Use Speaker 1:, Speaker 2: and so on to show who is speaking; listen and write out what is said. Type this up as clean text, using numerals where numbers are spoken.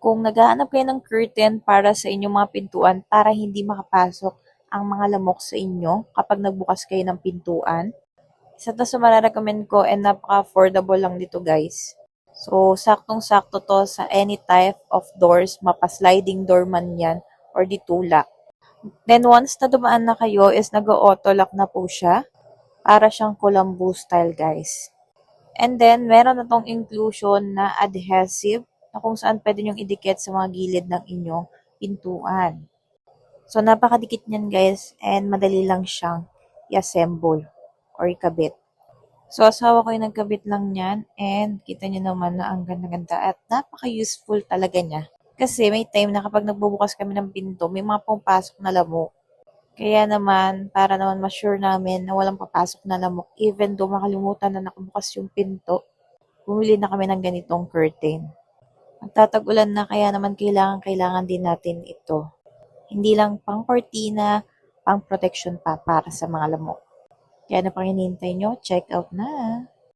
Speaker 1: Kung naghahanap kayo ng curtain para sa inyong mga pintuan para hindi makapasok ang mga lamok sa inyo kapag nagbukas kayo ng pintuan, isa to sa mararecommend ko and napaka-affordable lang dito guys. So, saktong-sakto to sa any type of doors, mapa-sliding door man yan or di tulak. Then once na dumaan na kayo is nag-auto lock na po siya. Para siyang Columbo style guys. And then, meron na tong inclusion na adhesive na kung saan pwede nyong idikit sa mga gilid ng inyong pintuan. So, napakadikit niyan guys and madali lang siyang i-assemble or ikabit. So, asawa ko yung nagkabit lang niyan and kita niyo naman na ang ganda-ganda at napaka-useful talaga niya. Kasi may time na kapag nagbubukas kami ng pinto, may mga pumapasok na lamok. Kaya naman, para naman ma-sure namin na walang papasok na lamok, even though makalimutan na nakabukas yung pinto, bumili na kami ng ganitong curtain. Magtatag-ulan na kaya naman kailangan din natin ito. Hindi lang pang cortina, pang protection pa para sa mga lamok. Kaya na pang hinihintay nyo, check out na!